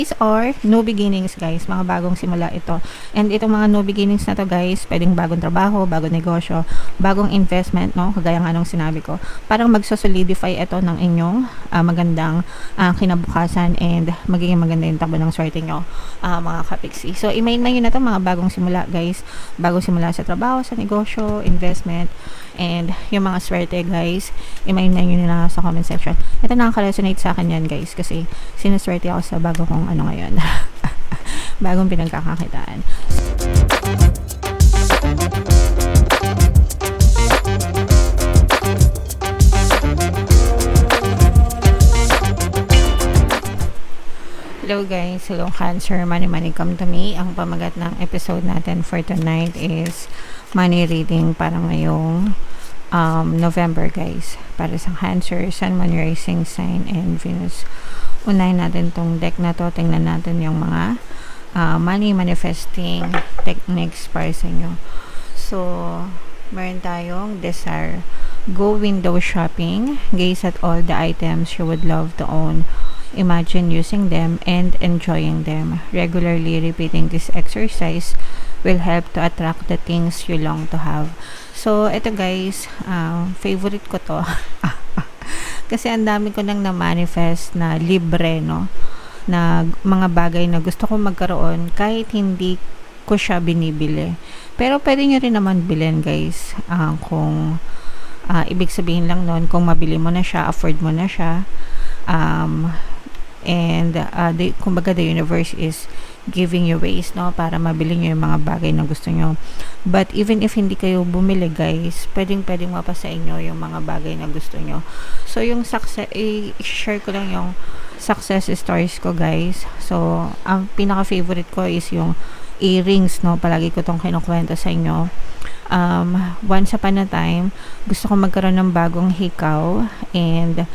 These are new beginnings guys, mga bagong simula ito. And itong mga new beginnings na to guys, pwedeng bagong trabaho, bagong negosyo, bagong investment, no? Kagaya nga nung sinabi ko. Parang magso-solidify ito ng inyong magandang kinabukasan and magiging maganda yung takbo ng swerte nyo, mga kapiksi. So, i-main nyo na to mga bagong simula guys. Bagong simula sa trabaho, sa negosyo, investment, and yung mga swerte guys, i-main nyo na sa comment section. Ito nakaka-resonate sa akin yan guys kasi sinuswerte ako sa bago kong ano ngayon. Bagong pinagkakakitaan. Hello guys, hello Cancer, money come to me. Ang pamagat ng episode natin for tonight is money reading para ngayong November guys. Para sa Cancer, Sun, Moon, Rising Sign, and Venus. Unahin natin tong deck na to. Tingnan natin yung mga money manifesting techniques para sa inyo. So, meron tayong desire. Go window shopping. Gaze at all the items you would love to own. Imagine using them and enjoying them. Regularly repeating this exercise will help to attract the things you long to have. So, ito guys, favorite ko to. Kasi ang dami ko nang na-manifest na libre, no? Na mga bagay na gusto kong magkaroon kahit hindi ko siya binibili. Pero pwede nyo rin naman bilhin, guys. Kung ibig sabihin lang nun, kung mabili mo na siya, afford mo na siya. Kumbaga the universe is giving you ways, no, para mabili nyo yung mga bagay na gusto nyo. But even if hindi kayo bumili guys, pwedeng mapasa inyo yung mga bagay na gusto nyo. So yung success, i-share ko lang yung success stories ko guys. So ang pinaka favorite ko is yung earrings, no, palagi ko tong kinukwento sa inyo. Once upon a time, gusto ko magkaroon ng bagong hikaw and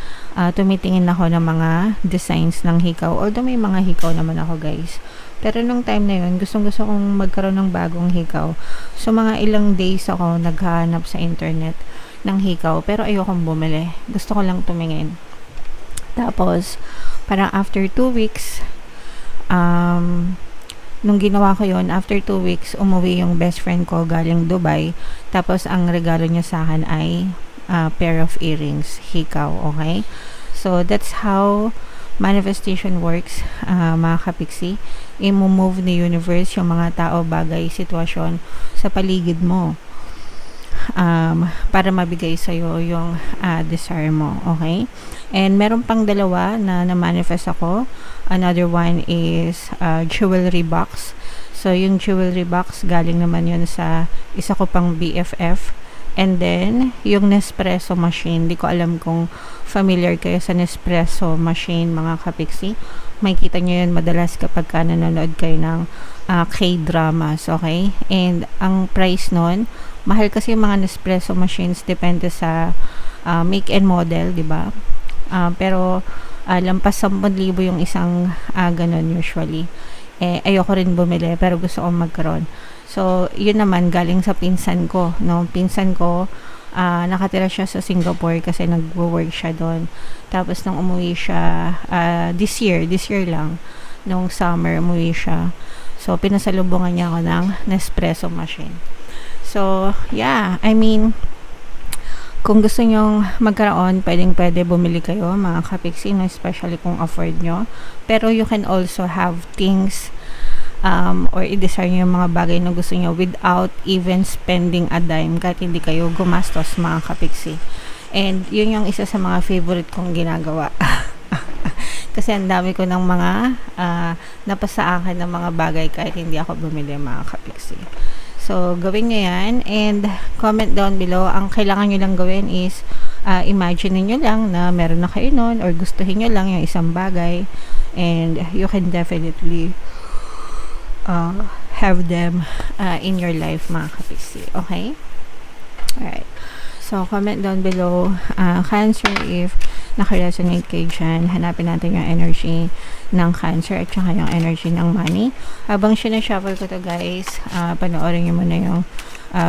tumitingin ako ng mga designs ng hikaw. Although may mga hikaw naman ako guys. Pero nung time na yun, gusto kong magkaroon ng bagong hikaw. So mga ilang days ako naghahanap sa internet ng hikaw. Pero ayokong bumili. Gusto ko lang tumingin. Tapos, parang after 2 weeks, nung ginawa ko yon, after 2 weeks, umuwi yung best friend ko galing Dubai. Tapos, ang regalo niya sa akin ay pair of earrings, hikaw, okay? So, that's how manifestation works, mga kapiksi. I-move ni universe yung mga tao, bagay, sitwasyon sa paligid mo para mabigay sa'yo yung desire mo, okay? And meron pang dalawa na na-manifest ako. Another one is jewelry box. So, yung jewelry box, galing naman yun sa isa ko pang BFF. And then, yung Nespresso machine. Di ko alam kung familiar kayo sa Nespresso machine, mga kapiksi. May kita nyo yun madalas kapag ka nanonood kayo ng K-dramas, okay? And ang price nun, mahal kasi yung mga Nespresso machines, depende sa make and model, di ba? Pero, lampas 10,000 yung isang ganun usually. Ayoko rin bumili, pero gusto kong magkaroon. So, yun naman, galing sa pinsan ko, no? Pinsan ko, nakatira siya sa Singapore kasi nag-work siya doon. Tapos, nung umuwi siya, this year lang, nung summer, umuwi siya. So, pinasalubungan niya ako ng Nespresso machine. So, yeah, I mean, kung gusto nyong magkaroon, pwede bumili kayo, mga kapiksi, no? Especially kung afford nyo. Pero you can also have things or i-desire nyo yung mga bagay na gusto nyo without even spending a dime kahit hindi kayo gumastos, mga kapiksi. And yun yung isa sa mga favorite kong ginagawa. Kasi ang dami ko ng mga napasa akin ng mga bagay kahit hindi ako bumili, mga kapiksi. So, gawin nyo yan and comment down below. Ang kailangan nyo lang gawin is imagine nyo lang na meron na kayo nun or gustuhin nyo lang yung isang bagay and you can definitely have them in your life, mga kapiksi. Okay? Alright. So, comment down below, Cancer, if nakaresonate kayo dyan. Hanapin natin yung energy ng Cancer at saka yung energy ng money. Habang sinashuffle ko to guys, panoorin nyo muna yung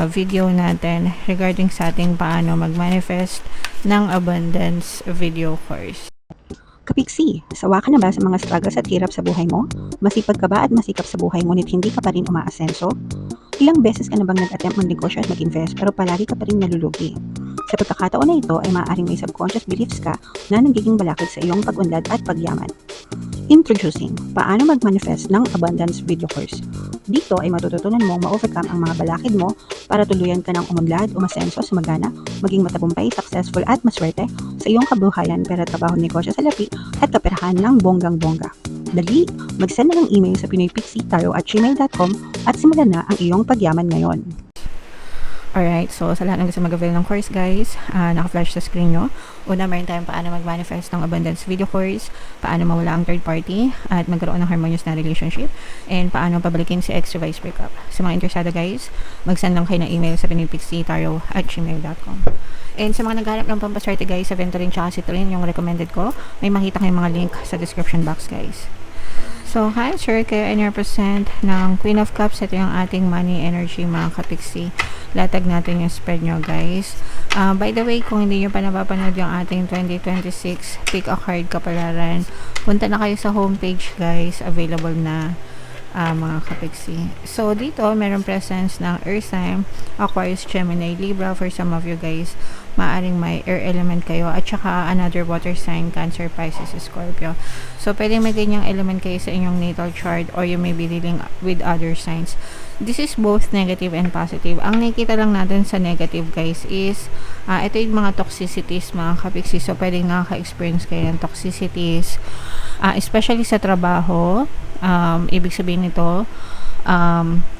video natin regarding sa ating paano mag-manifest ng abundance video course. Kapiksi, sawa ka na ba sa mga struggles at hirap sa buhay mo? Masipag ka ba at masikap sa buhay ngunit hindi ka pa rin umaasenso? Ilang beses ka na bang nag-attempt magnegosyo at mag-invest pero palagi ka pa rin nalulugi? Sa pagkakataon na ito ay maaaring may subconscious beliefs ka na nagiging balakid sa iyong pag-unlad at pagyaman. Introducing, paano mag-manifest ng abundance video course. Dito ay matututunan mong ma-overcome ang mga balakid mo para tuluyan ka ng umunlad, umasenso, sumagana, maging matagumpay, successful at maswerte sa iyong kabuhayan, pera, trabaho, negosyo, salapi at kaperahan ng bonggang-bongga. Dali, mag-send na ng email sa pinoypixitaro@gmail.com at simulan na ang iyong pagyaman ngayon. Alright, so sa lahat ng gusto mag-avail ng course guys, naka-flash sa screen nyo. Una, meron tayong paano mag-manifest ng abundance video course, paano mawala ang third party, at magkaroon ng harmonious na relationship, and paano pabalikin si ex-revised breakup. Sa mga interesado guys, mag-send lang kayo ng email sa pinoypixitaro@gmail.com. And sa mga naghanap ng pampaswerte guys, sa Venturin tsaka Citrine, yung recommended ko, may makita kayong mga link sa description box guys. So, hi, sure, kayo and your percent ng Queen of Cups. Ito yung ating money energy, mga kapiksi. Latag natin yung spread nyo, guys. By the way, kung hindi nyo pa napapanood yung ating 2026 Pick a Card Kapalaran, punta na kayo sa homepage, guys. Available na, mga kapiksi. So, dito, meron presence ng Earth sign, Aquarius, Gemini, Libra. For some of you guys, maaring may air element kayo, at saka another water sign, Cancer, Pisces, Scorpio. So, pwede may ganyang element kayo sa inyong natal chart, or you may be dealing with other signs. This is both negative and positive. Ang nakikita lang natin sa negative guys is ito yung mga toxicities, mga kapiksi. So, pwedeng nakaka-experience kayo ng toxicities, especially sa trabaho. Ibig sabihin nito,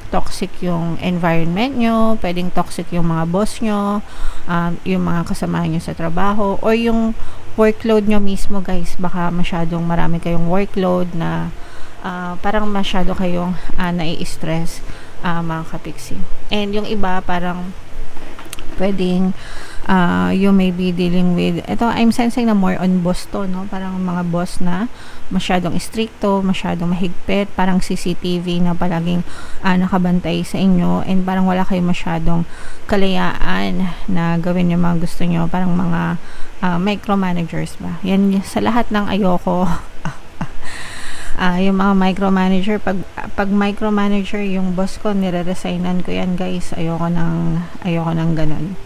toxic yung environment nyo, pwedeng toxic yung mga boss nyo, yung mga kasama nyo sa trabaho, or yung workload nyo mismo guys. Baka masyadong marami kayong workload na parang masyado kayong nai-stress, mga kapiksi. And yung iba parang pwedeng you may be dealing with, ito I'm sensing na more on boss to, no? Parang mga boss na masyadong stricto, masyadong mahigpit, parang CCTV na palaging nakabantay sa inyo, and parang wala kayong masyadong kalayaan na gawin yung mga gusto nyo, parang mga micromanagers ba. Yan sa lahat ng ayoko. Yung mga micromanager, pag micromanager yung boss ko, nire-resignan ko yan guys. Ayoko ng ganun.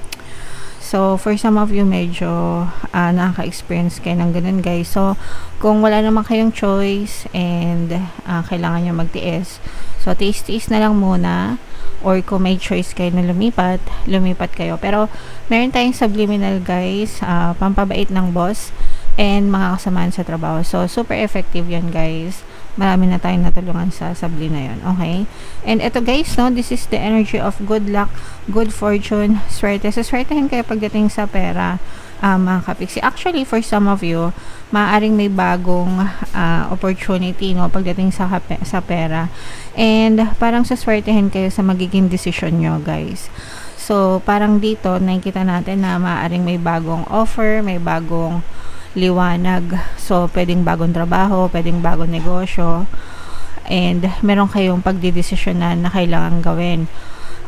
So, for some of you, medyo nakaka-experience kayo ng ganun guys. So, kung wala naman kayong choice and kailangan nyo magtiis, so tiis-tiis na lang muna, or kung may choice kayo na lumipat kayo. Pero, meron tayong subliminal guys, pampabait ng boss, and mga kasamaan sa trabaho. So, super effective yan guys. Marami na tayong natulungan sa sabli na yun. Okay? And ito guys, no, this is the energy of good luck, good fortune, swerte. So, swertehin kayo pagdating sa pera, mga kapiksi. Actually, for some of you, maaaring may bagong opportunity, no, pagdating sa pera. And parang saswertehin kayo sa magiging decision nyo, guys. So, parang dito, nakikita natin na maaaring may bagong offer, may bagong liwanag. So, pwedeng bagong trabaho, pwedeng bagong negosyo, and meron kayong pagdidesisyonan na kailangan gawin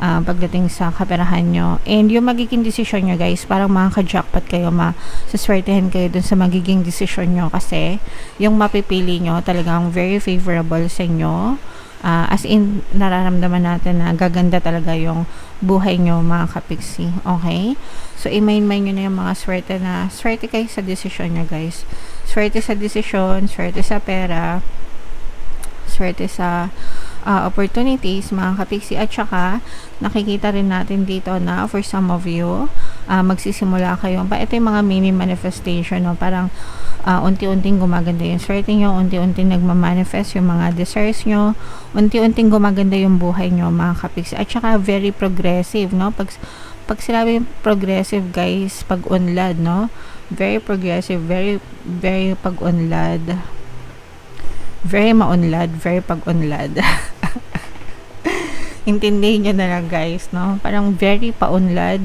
pagdating sa kaperahan nyo. And yung magiging desisyon nyo guys, parang makaka-jackpot kayo, masaswertehin kayo dun sa magiging desisyon nyo, kasi yung mapipili nyo talagang very favorable sa inyo. As in, nararamdaman natin na gaganda talaga yung buhay nyo, mga kapiksi. Okay? So, i-main-main nyo na yung mga swerte kayo sa desisyon nyo, guys. Swerte sa desisyon, swerte sa pera, swerte sa opportunities, mga kapiksi. At saka, nakikita rin natin dito na for some of you, magsisimula kayo. Ito yung mga mini manifestation, no? Parang unti-unting gumaganda yung swerte nyo, unti-unting nagmamanifest yung mga desires nyo, unti-unting gumaganda yung buhay nyo, mga kapiksi. At saka very progressive, no? Pag sinabi progressive guys, pag-unlad, no? Very progressive, very pag-unlad, very maunlad, very pag-unlad. Intindihin nyo na lang guys, no? Parang very paunlad,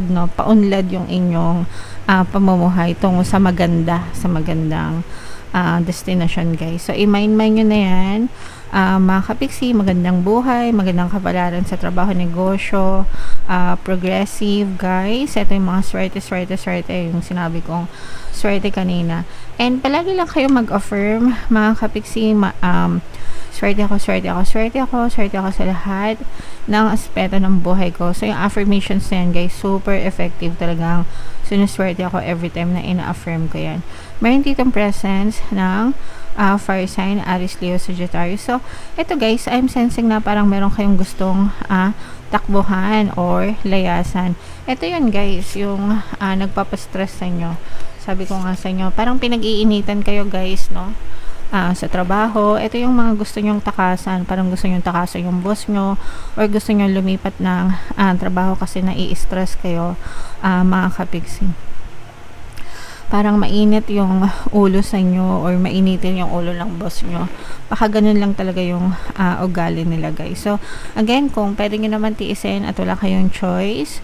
no? Paunlad yung inyong pamumuhay tungo sa magandang destination guys. So, i-mind nyo na yan, mga kapiksi. Magandang buhay, magandang kapalaran sa trabaho, negosyo, progressive guys. Ito yung mga swerte, yung sinabi kong swerte kanina. And palagi lang kayo mag-affirm, mga kapiksi, swerte ako, swerte ako, swerte ako, swerte ako sa lahat ng aspeto ng buhay ko. So, yung affirmations na yan, guys, super effective talagang sinuswerte ako every time na ina-affirm ko yan. Meron ditong presence ng fire sign, Aries, Leo, Sagittarius. So, ito guys, I'm sensing na parang meron kayong gustong takbuhan or layasan. Ito yun guys, yung nagpapastress sa inyo. Sabi ko nga sa inyo, parang pinag-iinitan kayo guys, no? Sa trabaho, ito yung mga gusto nyong takasan, parang gusto nyong takasan yung boss nyo, or gusto nyong lumipat ng trabaho kasi nai-stress kayo, mga kapiksi. Parang mainit yung ulo sa inyo or mainitin yung ulo ng boss nyo. Baka ganun lang talaga yung ugali nila guys. So, again, kung pwede nyo naman tiisin at wala kayong choice,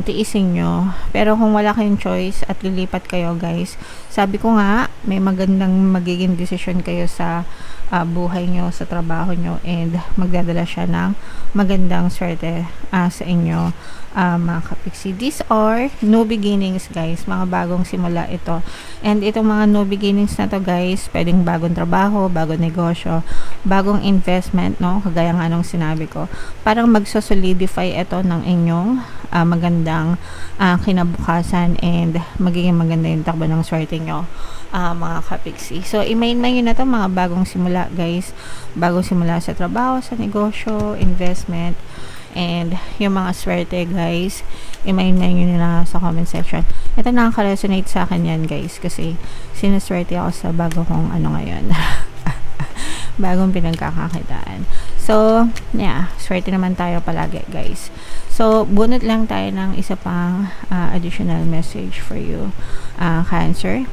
tiisin nyo. Pero kung wala kayong choice at lilipat kayo guys, sabi ko nga, may magandang magiging decision kayo sa buhay nyo, sa trabaho nyo, and magdadala siya ng magandang swerte sa inyo, mga kapiksi. These are new beginnings guys, mga bagong simula ito. And itong mga new beginnings na to guys, pwedeng bagong trabaho, bagong negosyo, bagong investment, no? Kagaya nga nung sinabi ko, parang magsosolidify ito ng inyong magandang kinabukasan, and magiging maganda yung takbo ng swerte nyo, mga kapiksi. So, i-main nyo na to, mga bagong simula guys, bagong simula sa trabaho, sa negosyo, investment, and yung mga swerte guys, i-main nyo na sa comment section. Ito nakaka-resonate sa akin yan guys, kasi sinuswerte ako sa bago kong ngayon. Bagong pinagkakakitaan. So, yeah, swerte naman tayo palagi guys. So, bunot lang tayo ng isa pang additional message for you, Cancer.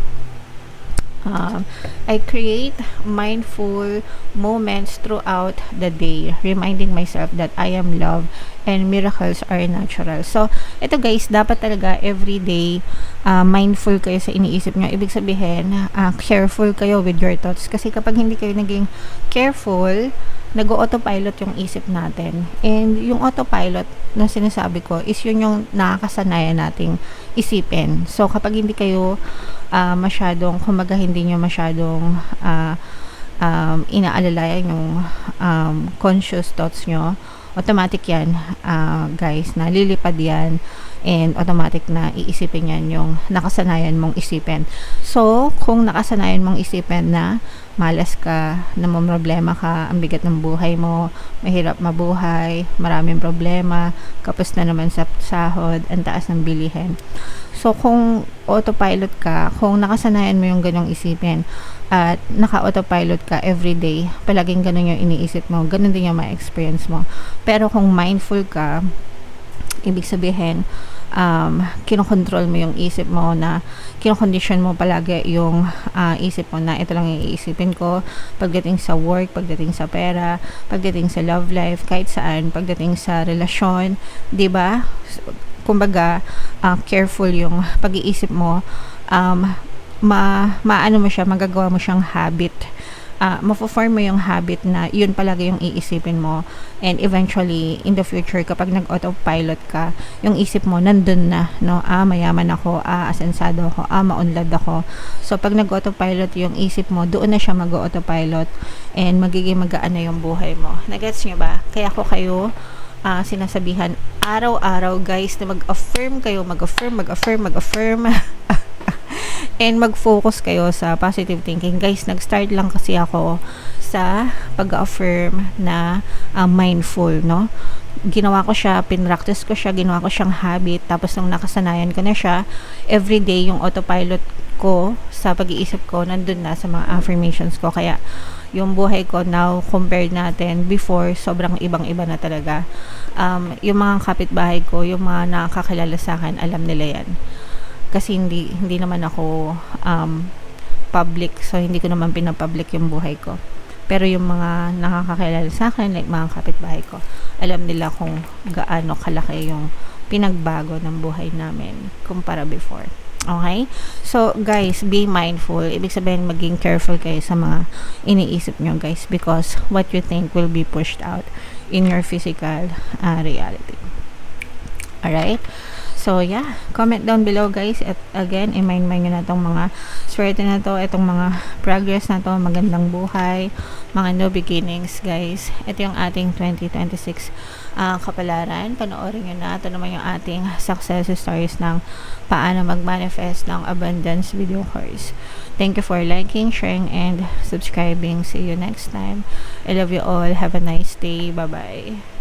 I create mindful moments throughout the day, reminding myself that I am loved and miracles are natural. So, ito guys, dapat talaga everyday mindful kayo sa iniisip nyo. Ibig sabihin, careful kayo with your thoughts. Kasi kapag hindi kayo naging careful, nag-autopilot yung isip natin. And yung autopilot na sinasabi ko is yun yung nakakasanayan nating isipin. So, kapag hindi kayo masyadong, kumbaga hindi nyo masyadong inaalalayan yung conscious thoughts nyo, automatic yan, guys, na lilipad yan, and automatic na iisipin yan yung nakasanayan mong isipin. So, kung nakasanayan mong isipin na malas ka, namomroblema ka, ang bigat ng buhay mo, mahirap mabuhay, maraming problema, kapos na naman sa sahod, ang taas ng bilihin. So, kung autopilot ka, kung nakasanayan mo yung ganyong isipin, at naka-autopilot ka everyday, palaging ganun yung iniisip mo, ganun din yung ma-experience mo. Pero kung mindful ka, ibig sabihin, kinokontrol mo yung isip mo, na kinokondisyon mo palagi yung isip mo na ito lang yung iisipin ko pagdating sa work, pagdating sa pera, pagdating sa love life, kahit saan, pagdating sa relasyon, 'di ba? Kumbaga, careful yung pag-iisip mo, maano mo siya, magagawa mo siyang habit. Mafo-form mo yung habit na yun palagi yung iisipin mo, and eventually in the future kapag nag-autopilot ka, yung isip mo nandun na, no? Mayaman ako, asensado ako, maunlad ako. So pag nag-autopilot yung isip mo, doon na siya mag-autopilot, and magiging magaan na yung buhay mo. Nagets nyo ba? Kaya ko kayo sinasabihan araw-araw guys na mag-affirm kayo, mag-affirm and mag-focus kayo sa positive thinking. Guys, nag-start lang kasi ako sa pag-affirm na mindful, no? Ginawa ko siya, pinractice ko siya, ginawa ko siyang habit, tapos nung nakasanayan ko na siya, everyday yung autopilot ko sa pag-iisip ko, nandun na sa mga affirmations ko. Kaya, yung buhay ko now, compared natin before, sobrang ibang-iba na talaga. Yung mga kapitbahay ko, yung mga nakakakilala sa akin, alam nila yan. Kasi hindi naman ako public, so hindi ko naman pinapublic yung buhay ko. Pero yung mga nakakakilala sa akin, like mga kapitbahay ko, alam nila kung gaano kalaki yung pinagbago ng buhay namin kumpara before. Okay? So, guys, be mindful. Ibig sabihin, maging careful kayo sa mga iniisip nyo, guys, because what you think will be pushed out in your physical reality. Alright? So, yeah. Comment down below, guys. At again, i-mind nyo na itong mga swerte na to, itong mga progress na to, magandang buhay, mga new beginnings, guys. Ito yung ating 2026 kapalaran. Panoorin nyo na. Ito naman yung ating success stories ng paano mag-manifest ng abundance video course. Thank you for liking, sharing, and subscribing. See you next time. I love you all. Have a nice day. Bye-bye.